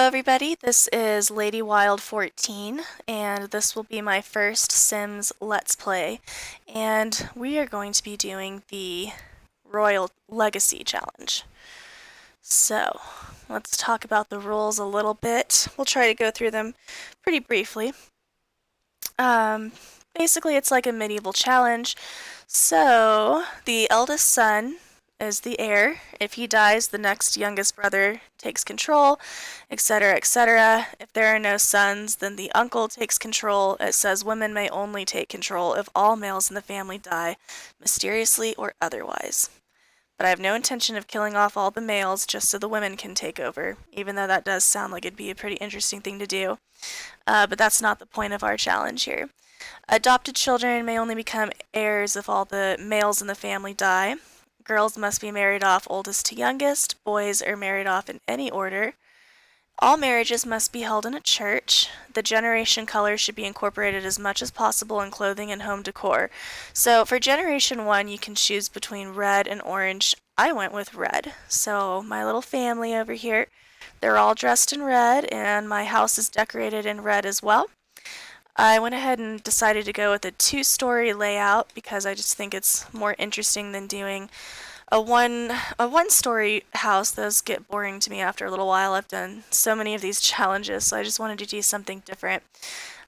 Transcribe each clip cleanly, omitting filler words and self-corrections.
everybody, this is Lady Wild 14, and this will be my first Sims Let's Play. And we are going to be doing the Royal Legacy Challenge. So, let's talk about the rules a little bit. We'll try to go through them pretty briefly. Um, Basically, it's like a medieval challenge. So, the eldest son is the heir. If he dies, the next youngest brother takes control, etc., etc. If there are no sons, then the uncle takes control. It says women may only take control if all males in the family die, mysteriously or otherwise. But I have no intention of killing off all the males just so the women can take over, even though that does sound like it'd be a pretty interesting thing to do. But that's not the point of our challenge here. Adopted children may only become heirs if all the males in the family die. Girls must be married off oldest to youngest. Boys are married off in any order. All marriages must be held in a church. The generation color should be incorporated as much as possible in clothing and home decor. So for generation 1, you can choose between red and orange. I went with red. So my little family over here, they're all dressed in red, and my house is decorated in red as well. I went ahead and decided to go with a two-story layout because I just think it's more interesting than doing a one-story house. Those get boring to me after a little while. I've done so many of these challenges, so I just wanted to do something different.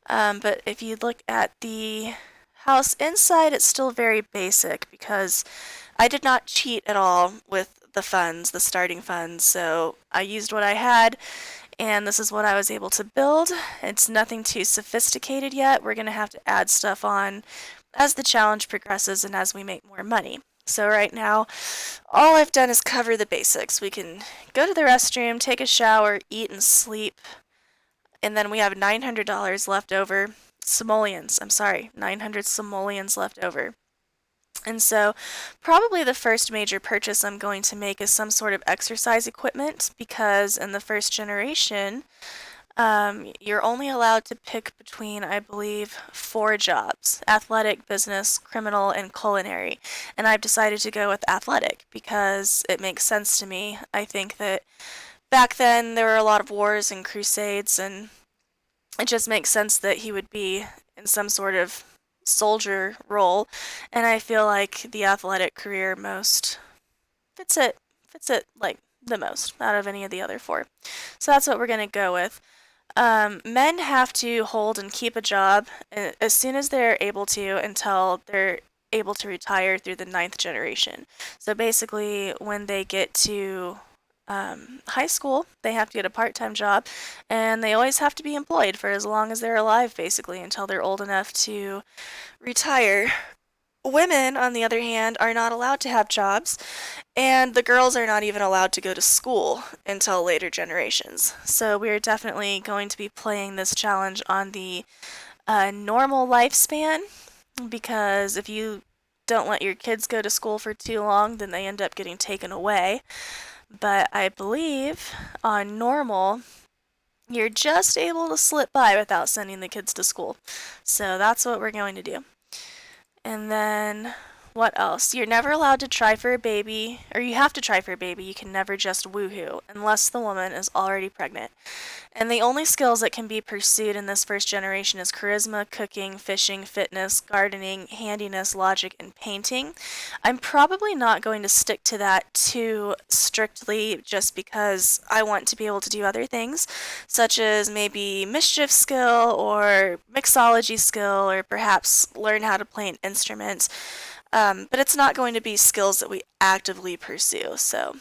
But if you look at the house inside, it's still very basic because I did not cheat at all with the funds, the starting funds. So I used what I had, and this is what I was able to build. It's nothing too sophisticated yet. We're going to have to add stuff on as the challenge progresses and as we make more money. So right now, all I've done is cover the basics. We can go to the restroom, take a shower, eat, and sleep. And then we have $900 left over. Simoleons, I'm sorry, 900 simoleons left over. And so, probably the first major purchase I'm going to make is some sort of exercise equipment because in the first generation, you're only allowed to pick between, I believe, 4 jobs: athletic, business, criminal, and culinary. And I've decided to go with athletic because it makes sense to me. I think that back then there were a lot of wars and crusades, and it just makes sense that he would be in some sort of soldier role. And I feel like the athletic career most fits it like the most out of any of the other 4. So that's what we're going to go with. Men have to hold and keep a job as soon as they're able to until they're able to retire through the 9th generation. So basically, when they get to high school, they have to get a part-time job, and they always have to be employed for as long as they're alive, basically, until they're old enough to retire. Women, on the other hand, are not allowed to have jobs, and the girls are not even allowed to go to school until later generations. So we're definitely going to be playing this challenge on the normal lifespan, because if you don't let your kids go to school for too long, then they end up getting taken away. But I believe on normal, you're just able to slip by without sending the kids to school. So that's what we're going to do. And then what else? You're never allowed to try for a baby, or you have to try for a baby. You can never just woohoo unless the woman is already pregnant. And the only skills that can be pursued in this first generation is charisma, cooking, fishing, fitness, gardening, handiness, logic, and painting. I'm probably not going to stick to that too strictly just because I want to be able to do other things, such as maybe mischief skill or mixology skill, or perhaps learn how to play an instrument. But it's not going to be skills that we actively pursue. So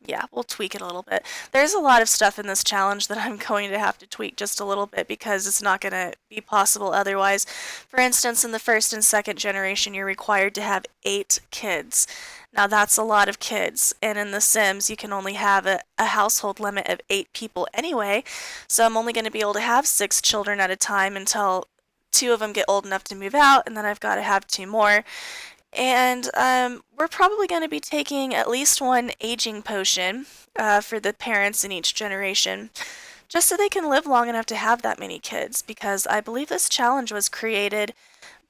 yeah, we'll tweak it a little bit. There's a lot of stuff in this challenge that I'm going to have to tweak just a little bit because it's not going to be possible otherwise. For instance, in the first and second generation, you're required to have 8 kids. Now that's a lot of kids, and in The Sims, you can only have a household limit of 8 people anyway, so I'm only going to be able to have 6 children at a time until 2 of them get old enough to move out, and then I've got to have 2 more. And we're probably going to be taking at least one aging potion for the parents in each generation, just so they can live long enough to have that many kids, because I believe this challenge was created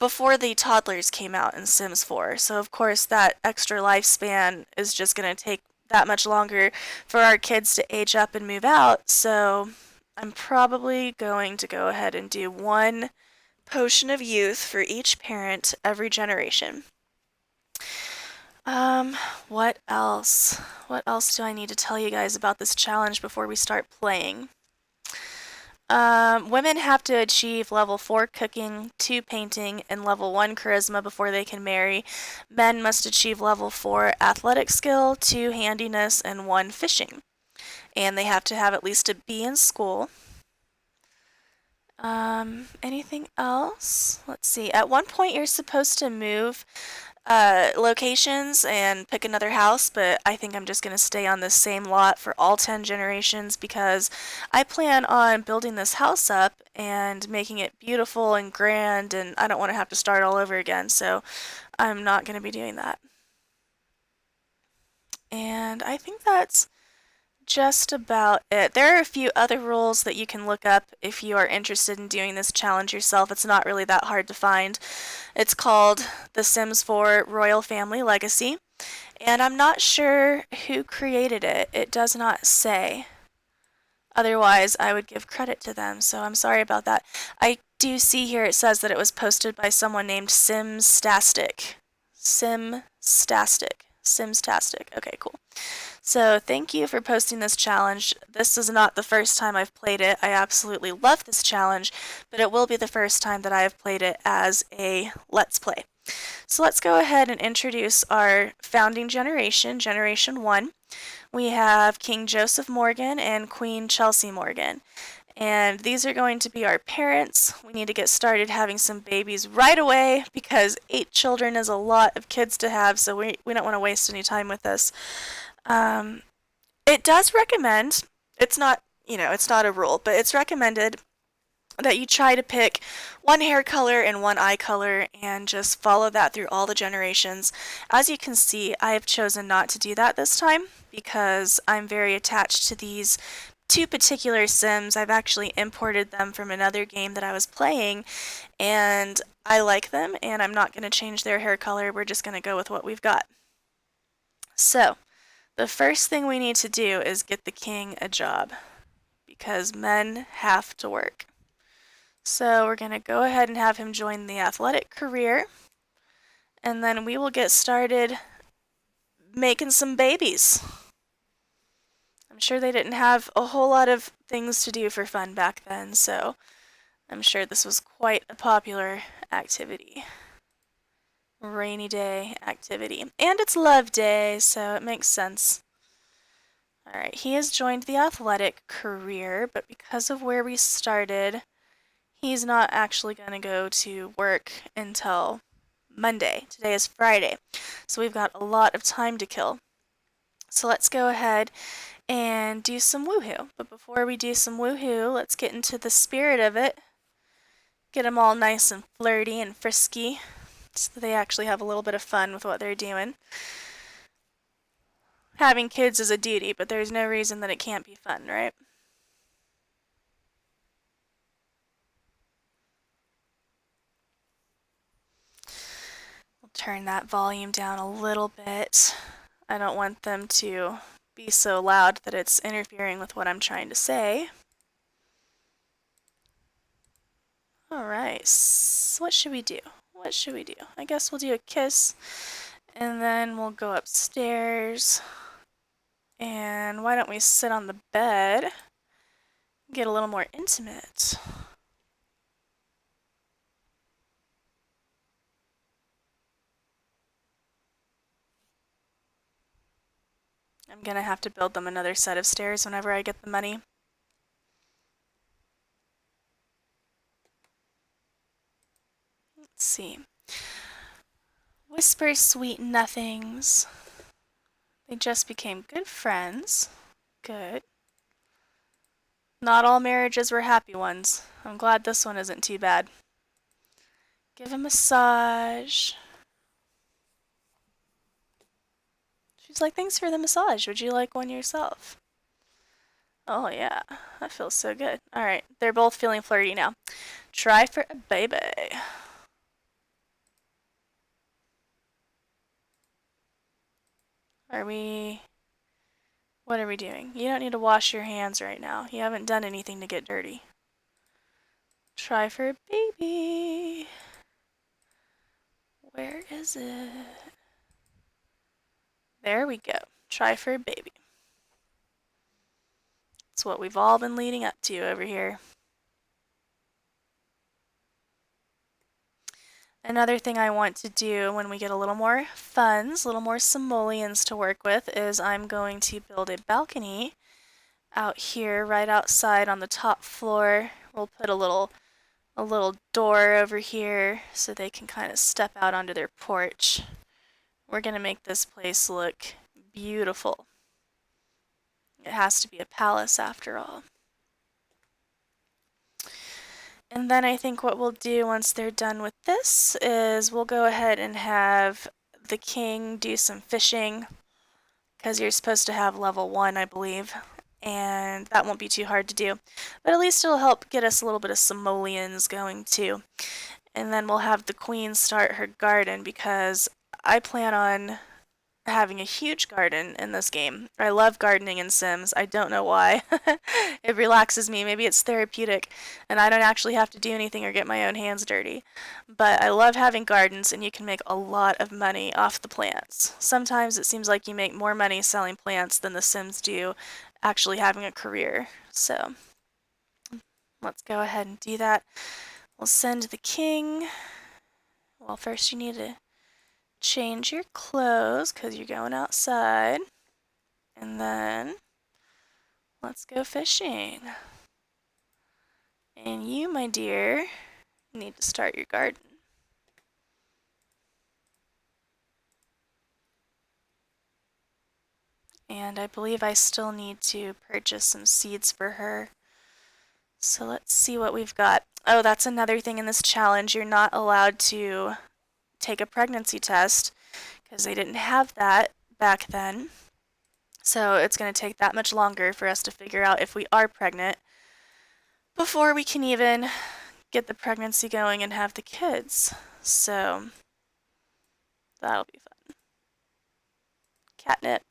before the toddlers came out in Sims 4. So of course that extra lifespan is just going to take that much longer for our kids to age up and move out, so I'm probably going to go ahead and do one potion of youth for each parent every generation. Um, what else? What else do I need to tell you guys about this challenge before we start playing? Women have to achieve level 4 cooking, 2 painting, and level 1 charisma before they can marry. Men must achieve level 4 athletic skill, 2 handiness, and 1 fishing. And they have to have at least a B in school. Anything else? Let's see. At one point, you're supposed to move locations and pick another house, but I think I'm just going to stay on the same lot for all 10 generations because I plan on building this house up and making it beautiful and grand, and I don't want to have to start all over again, so I'm not going to be doing that. And I think that's just about it. There are a few other rules that you can look up if you are interested in doing this challenge yourself. It's not really that hard to find. It's called The Sims 4 Royal Family Legacy, and I'm not sure who created it. It does not say. Otherwise, I would give credit to them, so I'm sorry about that. I do see here it says that it was posted by someone named Simstastic. Simstastic. Okay, cool. So thank you for posting this challenge. This is not the first time I've played it. I absolutely love this challenge, but it will be the first time that I have played it as a Let's Play. So let's go ahead and introduce our founding generation, Generation 1. We have King Joseph Morgan and Queen Chelsea Morgan. And these are going to be our parents. We need to get started having some babies right away because 8 children is a lot of kids to have, so we don't want to waste any time with this. It does recommend, it's not, it's not a rule, but it's recommended that you try to pick one hair color and one eye color and just follow that through all the generations. As you can see, I have chosen not to do that this time because I'm very attached to these 2 particular Sims. I've actually imported them from another game that I was playing, and I like them, and I'm not going to change their hair color. We're just going to go with what we've got. So, the first thing we need to do is get the king a job because men have to work. So we're going to go ahead and have him join the athletic career, and then we will get started making some babies. I'm sure they didn't have a whole lot of things to do for fun back then, so I'm sure this was quite a popular activity. Rainy day activity. And it's love day, so it makes sense. Alright, he has joined the athletic career, but because of where we started, he's not actually going to go to work until Monday. Today is Friday, so we've got a lot of time to kill. So let's go ahead and do some woohoo. But before we do some woohoo, let's get into the spirit of it. Get them all nice and flirty and frisky so that they actually have a little bit of fun with what they're doing. Having kids is a duty, but there's no reason that it can't be fun, right? We'll turn that volume down a little bit. I don't want them to be so loud that it's interfering with what I'm trying to say. Alright, so what should we do? What should we do? I guess we'll do a kiss, and then we'll go upstairs. And why don't we sit on the bed? Get a little more intimate. I'm gonna have to build them another set of stairs whenever I get the money. Let's see. Whisper sweet nothings. They just became good friends. Good. Not all marriages were happy ones. I'm glad this one isn't too bad. Give a massage. She's like, thanks for the massage. Would you like one yourself? Oh yeah, that feels so good. Alright, they're both feeling flirty now. Try for a baby. Are we What are we doing? You don't need to wash your hands right now. You haven't done anything to get dirty. Try for a baby. Where is it? There we go. Try for a baby. It's what we've all been leading up to over here. Another thing I want to do when we get a little more funds, a little more simoleons to work with, is I'm going to build a balcony out here right outside on the top floor. We'll put a little door over here so they can kind of step out onto their porch. We're going to make this place look beautiful. It has to be a palace after all. And then I think what we'll do once they're done with this is we'll go ahead and have the king do some fishing, because you're supposed to have level 1, I believe, and that won't be too hard to do. But at least it'll help get us a little bit of simoleons going too. And then we'll have the queen start her garden, because I plan on having a huge garden in this game. I love gardening in Sims. I don't know why. It relaxes me. Maybe it's therapeutic, and I don't actually have to do anything or get my own hands dirty. But I love having gardens, and you can make a lot of money off the plants. Sometimes it seems like you make more money selling plants than the Sims do actually having a career. So let's go ahead and do that. We'll send the king. Well, first you need to change your clothes because you're going outside. And then let's go fishing. And you, my dear, need to start your garden. And I believe I still need to purchase some seeds for her. So let's see what we've got. Oh, that's another thing in this challenge. You're not allowed to take a pregnancy test because they didn't have that back then. So it's going to take that much longer for us to figure out if we are pregnant before we can even get the pregnancy going and have the kids. So that'll be fun. Catnip,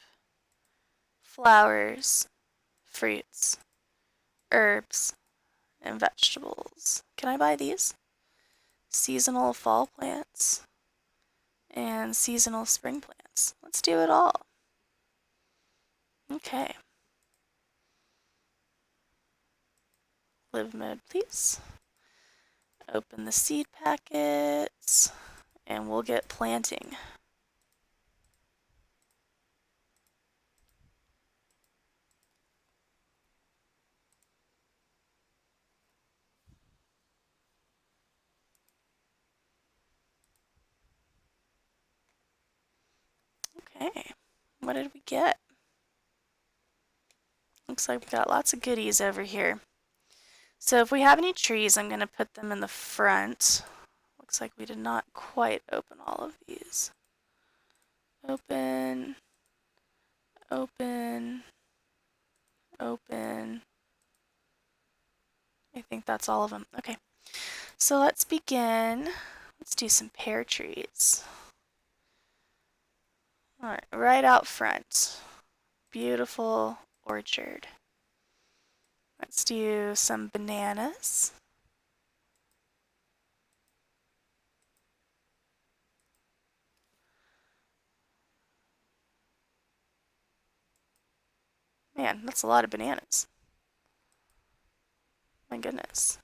flowers, fruits, herbs, and vegetables. Can I buy these? Seasonal fall plants and seasonal spring plants. Let's do it all. Okay. Live mode, please. Open the seed packets, and we'll get planting. Okay, what did we get? Looks like we got lots of goodies over here. So if we have any trees, I'm going to put them in the front. Looks like we did not quite open all of these. Open, open, open. I think that's all of them. Okay, so let's begin. Let's do some pear trees. All right, right out front. Beautiful orchard. Let's do some bananas. Man, that's a lot of bananas. My goodness.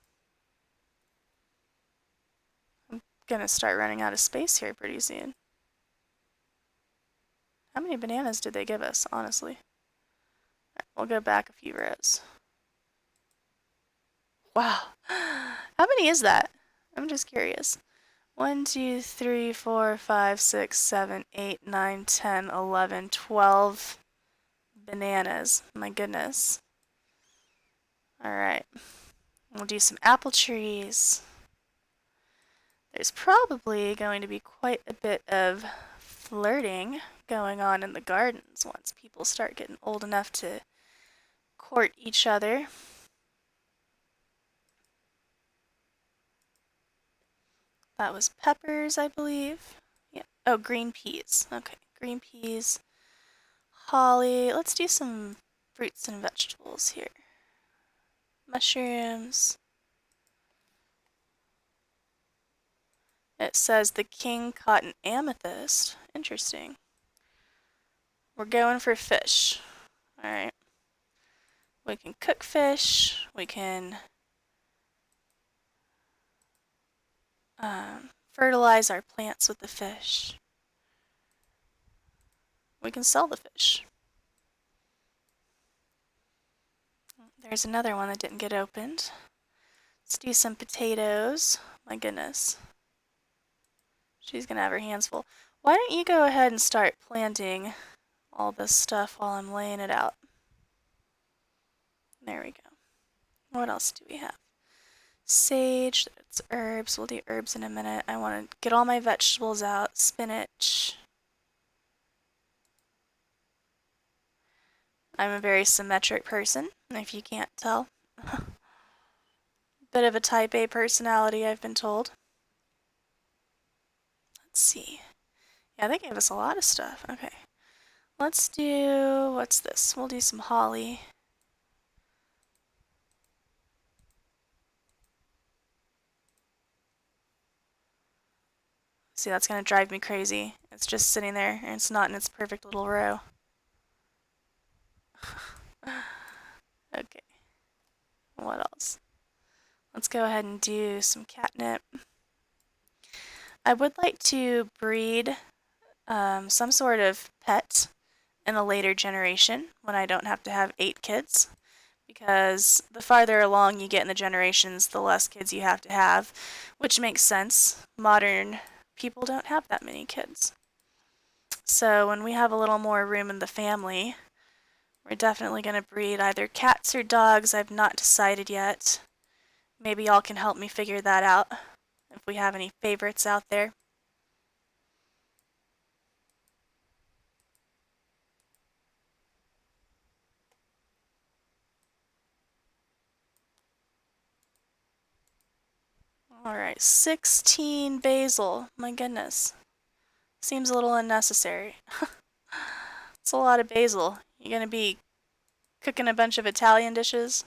I'm gonna start running out of space here pretty soon. How many bananas did they give us, honestly? We'll go back a few rows. Wow. How many is that? I'm just curious. 1, 2, 3, 4, 5, 6, 7, 8, 9, 10, 11, 12 bananas. My goodness. Alright. We'll do some apple trees. There's probably going to be quite a bit of flirting going on in the gardens once people start getting old enough to court each other. That was peppers, I believe. Yeah. Oh, green peas. Okay, green peas. holly. Let's do some fruits and vegetables here. Mushrooms. It says the king caught an amethyst. Interesting. We're going for fish. Alright. We can cook fish. We can fertilize our plants with the fish. We can sell the fish. There's another one that didn't get opened. Let's do some potatoes. My goodness. She's gonna have her hands full. Why don't you go ahead and start planting all this stuff while I'm laying it out? There we go. What else do we have? Sage, it's herbs. We'll do herbs in a minute. I want to get all my vegetables out. Spinach. I'm a very symmetric person, if you can't tell. Bit of a type A personality, I've been told. Let's see. Yeah, they gave us a lot of stuff. Okay. Let's do, what's this? We'll do some holly. See, that's going to drive me crazy. It's just sitting there, and it's not in its perfect little row. Okay. What else? Let's go ahead and do some catnip. I would like to breed some sort of pet in a later generation when I don't have to have 8 kids, because the farther along you get in the generations, the less kids you have to have, which makes sense. Modern people don't have that many kids. So when we have a little more room in the family, we're definitely going to breed either cats or dogs. I've not decided yet. Maybe y'all can help me figure that out if we have any favorites out there. Alright, 16 basil. My goodness. Seems a little unnecessary. It's a lot of basil. You gonna be cooking a bunch of Italian dishes?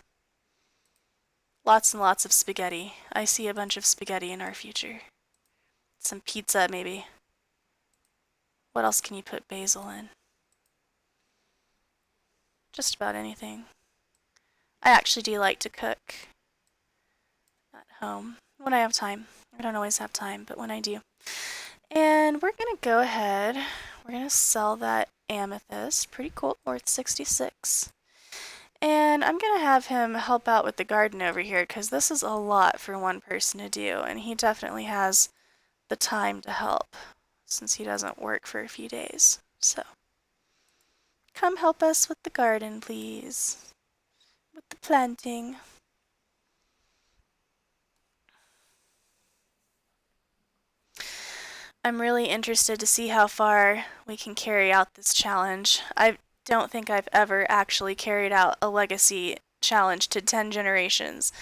Lots and lots of spaghetti. I see a bunch of spaghetti in our future. Some pizza, maybe. What else can you put basil in? Just about anything. I actually do like to cook at home when I have time. I don't always have time, but when I do. And we're gonna go ahead. We're gonna sell that amethyst. Pretty cool, worth 66. And I'm gonna have him help out with the garden over here because this is a lot for one person to do, and he definitely has the time to help since he doesn't work for a few days. So come help us with the garden, please. With the planting. I'm really interested to see how far we can carry out this challenge. I don't think I've ever actually carried out a legacy challenge to 10 generations.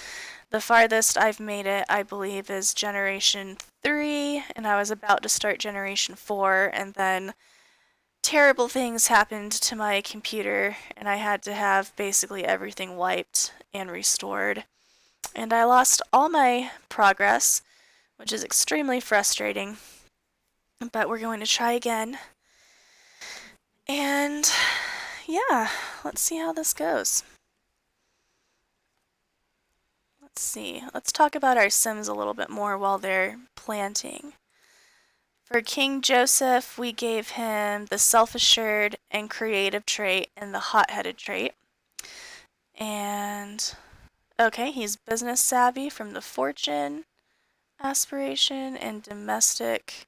The farthest I've made it, I believe, is generation 3, and I was about to start generation 4, and then terrible things happened to my computer, and I had to have basically everything wiped and restored. And I lost all my progress, which is extremely frustrating. But we're going to try again. And yeah, let's see how this goes. Let's see. Let's talk about our Sims a little bit more while they're planting. For King Joseph, we gave him the self-assured and creative trait and the hot-headed trait. And okay, he's business savvy from the fortune aspiration and domestic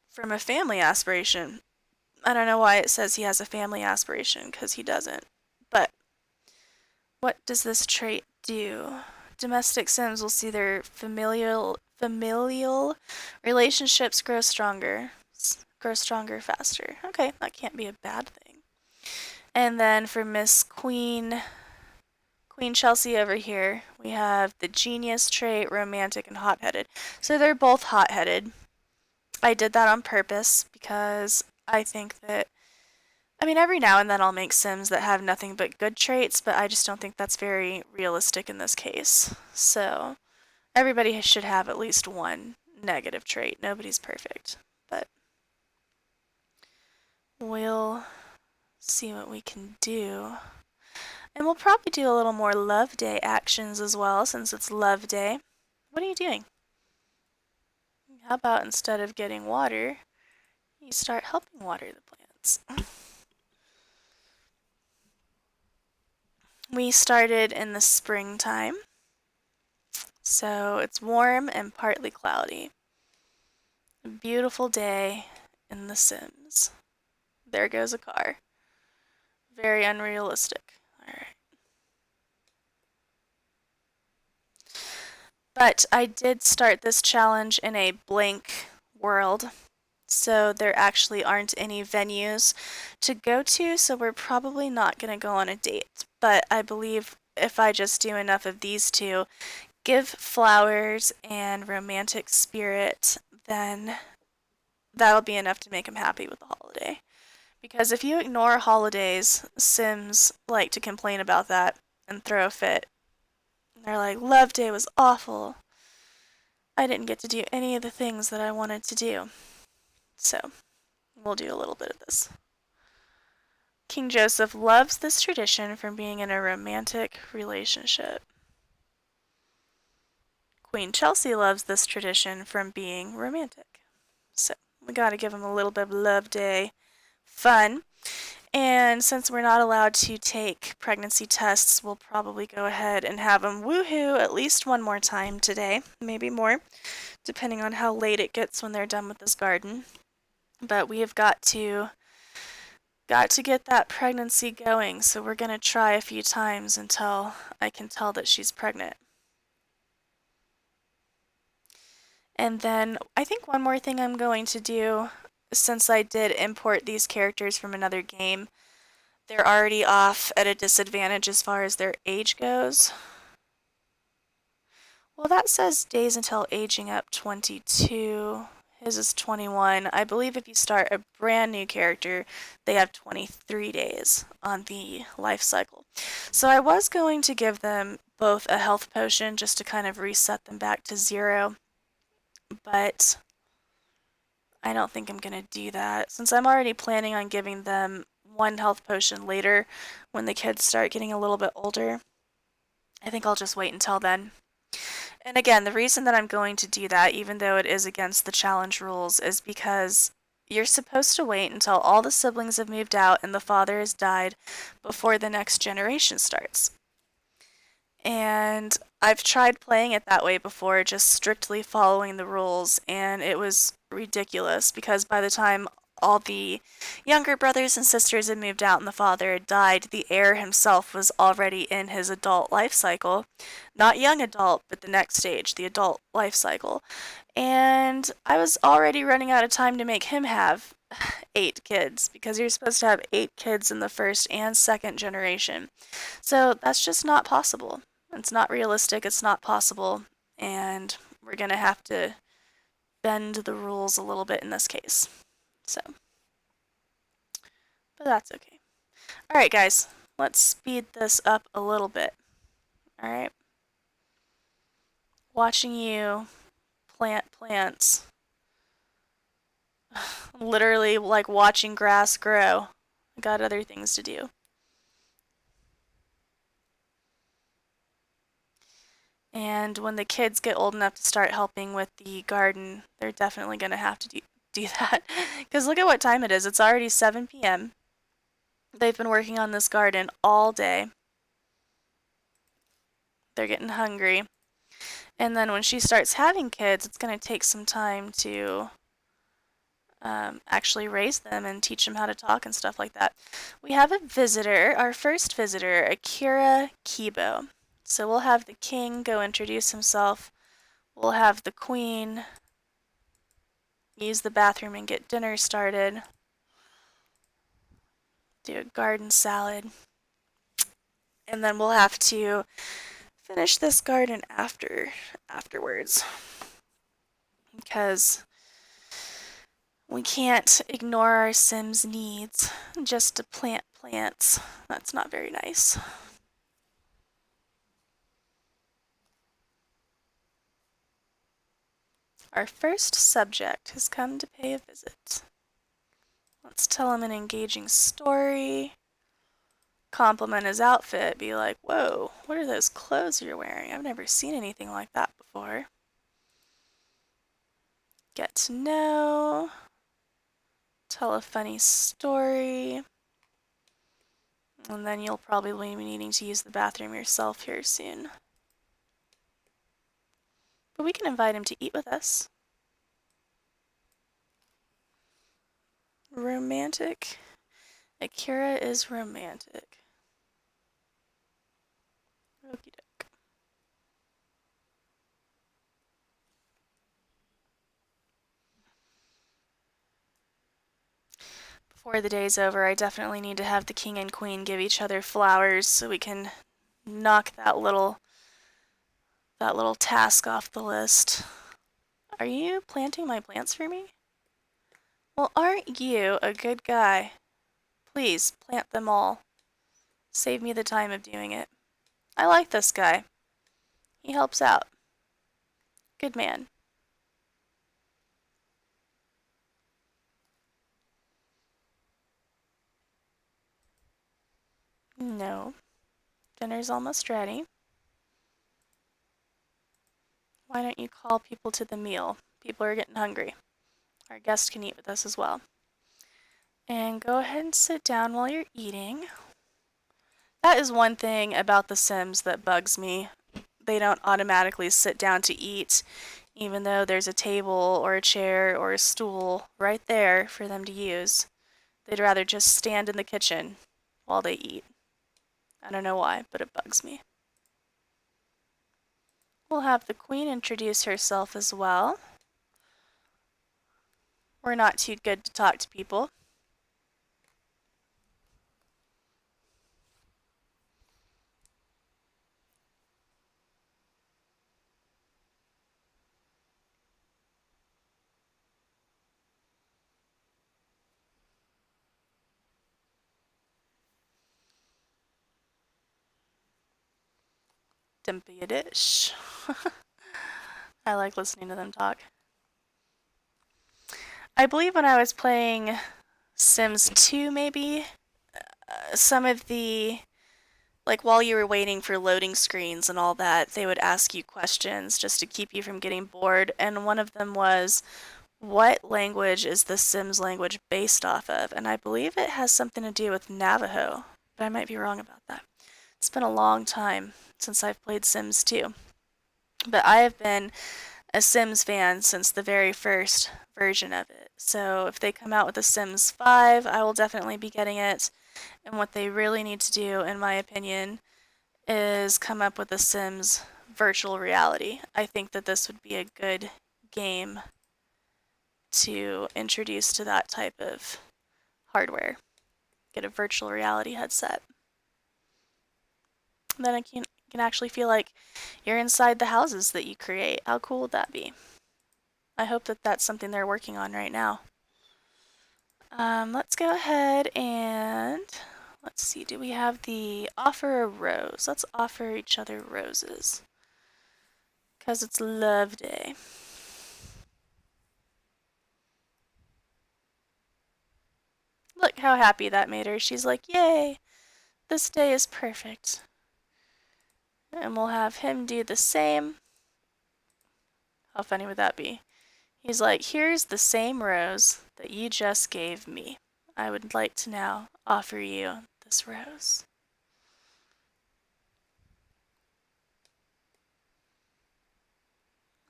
from a family aspiration. I don't know why it says he has a family aspiration, because he doesn't. But what does this trait do? Domestic Sims will see their familial relationships grow stronger faster. Okay, that can't be a bad thing. And then for Miss Queen Chelsea over here, we have the genius trait, romantic, and hot-headed. So they're both hot-headed. I did that on purpose because I think that I mean, every now and then I'll make Sims that have nothing but good traits, but I just don't think that's very realistic in this case. So, everybody should have at least one negative trait. Nobody's perfect. But we'll see what we can do. And we'll probably do a little more Love Day actions as well, since it's Love Day. What are you doing? How about instead of getting water, you start helping water the plants? We started in the springtime, so it's warm and partly cloudy. A beautiful day in The Sims. There goes a car. Very unrealistic. Alright. But I did start this challenge in a blank world, so there actually aren't any venues to go to, so we're probably not going to go on a date. But I believe if I just do enough of these two, give flowers and romantic spirit, then that'll be enough to make him happy with the holiday. Because if you ignore holidays, Sims like to complain about that and throw a fit. They're like, Love Day was awful. I didn't get to do any of the things that I wanted to do. So, we'll do a little bit of this. King Joseph loves this tradition from being in a romantic relationship. Queen Chelsea loves this tradition from being romantic. So, we gotta give him a little bit of Love Day fun. And since we're not allowed to take pregnancy tests, we'll probably go ahead and have him woohoo at least one more time today, maybe more, depending on how late it gets when they're done with this garden. But we have got to get that pregnancy going, so we're going to try a few times until I can tell that she's pregnant. And then I think one more thing I'm going to do, since I did import these characters from another game, they're already off at a disadvantage as far as their age goes. Well, that says days until aging up 22. His is 21. I believe if you start a brand new character, they have 23 days on the life cycle. So I was going to give them both a health potion just to kind of reset them back to 0, but I don't think I'm going to do that. Since I'm already planning on giving them one health potion later when the kids start getting a little bit older, I think I'll just wait until then. And again, the reason that I'm going to do that, even though it is against the challenge rules, is because you're supposed to wait until all the siblings have moved out and the father has died before the next generation starts. And I've tried playing it that way before, just strictly following the rules, and it was ridiculous because by the time all the younger brothers and sisters had moved out and the father had died, the heir himself was already in his adult life cycle. Not young adult, but the next stage, the adult life cycle. And I was already running out of time to make him have 8 kids because you're supposed to have 8 kids in the first and second generation. So that's just not possible. It's not realistic, it's not possible, and we're going to have to bend the rules a little bit in this case. So, but that's okay. Alright guys, let's speed this up a little bit. Alright? Watching you plant plants. Literally like watching grass grow. I got other things to do. And when the kids get old enough to start helping with the garden, they're definitely going to have to do that. Because look at what time it is. It's already 7 p.m. They've been working on this garden all day. They're getting hungry. And then when she starts having kids, it's going to take some time to actually raise them and teach them how to talk and stuff like that. We have a visitor, our first visitor, Akira Kibo. So we'll have the king go introduce himself. We'll have the queen use the bathroom and get dinner started. Do a garden salad. And then we'll have to finish this garden afterwards. Because We can't ignore our Sims' needs just to plant plants. That's not very nice. Our first subject has come to pay a visit. Let's tell him an engaging story. Compliment his outfit. Be like, whoa, what are those clothes you're wearing? I've never seen anything like that before. Get to know. Tell a funny story. And then you'll probably be needing to use the bathroom yourself here soon. But we can invite him to eat with us. Romantic. Akira is romantic. Okie doke. Before the day's over, I definitely need to have the king and queen give each other flowers so we can knock that little task off the list. Are you planting my plants for me? Well, aren't you a good guy? Please, plant them all. Save me the time of doing it. I like this guy. He helps out. Good man. No. Dinner's almost ready. Why don't you call people to the meal? People are getting hungry. Our guests can eat with us as well. And go ahead and sit down while you're eating. That is one thing about The Sims that bugs me. They don't automatically sit down to eat, even though there's a table or a chair or a stool right there for them to use. They'd rather just stand in the kitchen while they eat. I don't know why, but it bugs me. We'll have the queen introduce herself as well. We're not too good to talk to people. Dimpy a dish. I like listening to them talk. I believe when I was playing Sims 2, maybe, some of the, like while you were waiting for loading screens and all that, they would ask you questions just to keep you from getting bored. And one of them was, what language is the Sims language based off of? And I believe it has something to do with Navajo, but I might be wrong about that. It's been a long time since I've played Sims 2. But I have been a Sims fan since the very first version of it. So if they come out with a Sims 5, I will definitely be getting it. And what they really need to do, in my opinion, is come up with a Sims virtual reality. I think that this would be a good game to introduce to that type of hardware. Get a virtual reality headset. Then it can actually feel like you're inside the houses that you create. How cool would that be? I hope that that's something they're working on right now. Let's go ahead and let's see. Do we have the offer a rose? Let's offer each other roses. Because it's love day. Look how happy that made her. She's like, yay, this day is perfect. And we'll have him do the same. How funny would that be? He's like, here's the same rose that you just gave me. I would like to now offer you this rose.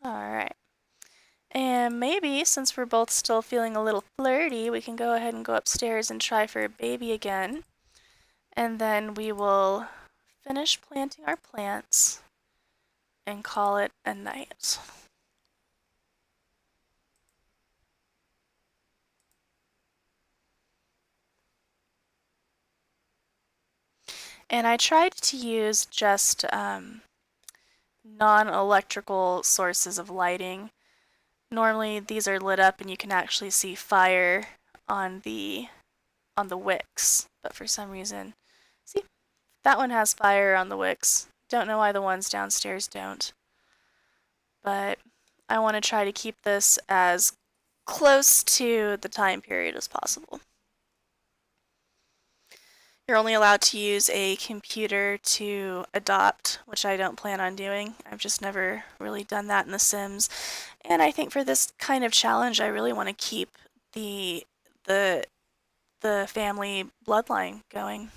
Alright. And maybe, since we're both still feeling a little flirty, we can go ahead and go upstairs and try for a baby again. And then we will finish planting our plants and call it a night. And I tried to use just non-electrical sources of lighting. Normally these are lit up and you can actually see fire on the wicks, but for some reason, see, that one has fire on the wicks. Don't know why the ones downstairs don't. But I want to try to keep this as close to the time period as possible. You're only allowed to use a computer to adopt, which I don't plan on doing. I've just never really done that in The Sims. And I think for this kind of challenge, I really want to keep the the the family bloodline going.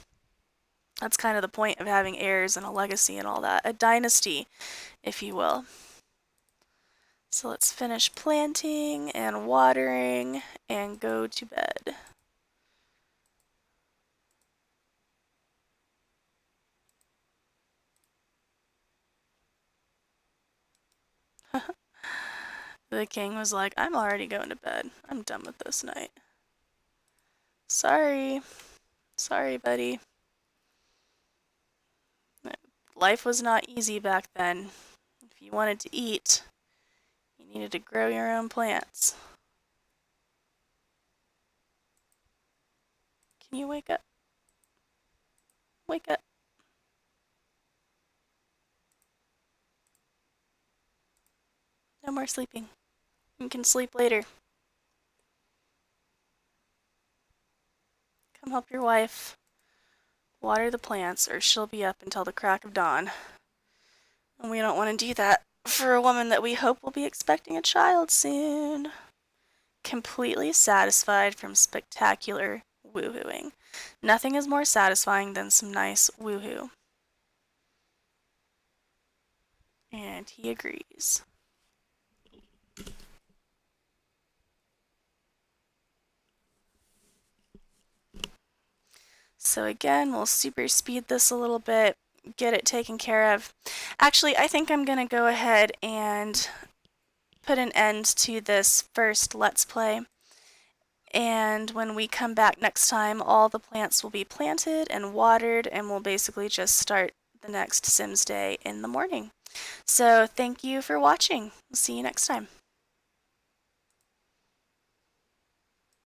That's kind of the point of having heirs and a legacy and all that. A dynasty, if you will. So let's finish planting and watering and go to bed. The king was like, I'm already going to bed. I'm done with this night. Sorry. Sorry, buddy. Life was not easy back then. If you wanted to eat, you needed to grow your own plants. Can you wake up? Wake up. No more sleeping. You can sleep later. Come help your wife water the plants, or she'll be up until the crack of dawn. And we don't want to do that for a woman that we hope will be expecting a child soon. Completely satisfied from spectacular woohooing. Nothing is more satisfying than some nice woohoo. And he agrees. So again, we'll super speed this a little bit, get it taken care of. Actually, I think I'm going to go ahead and put an end to this first Let's Play. And when we come back next time, all the plants will be planted and watered, and we'll basically just start the next Sims day in the morning. So thank you for watching. We'll see you next time.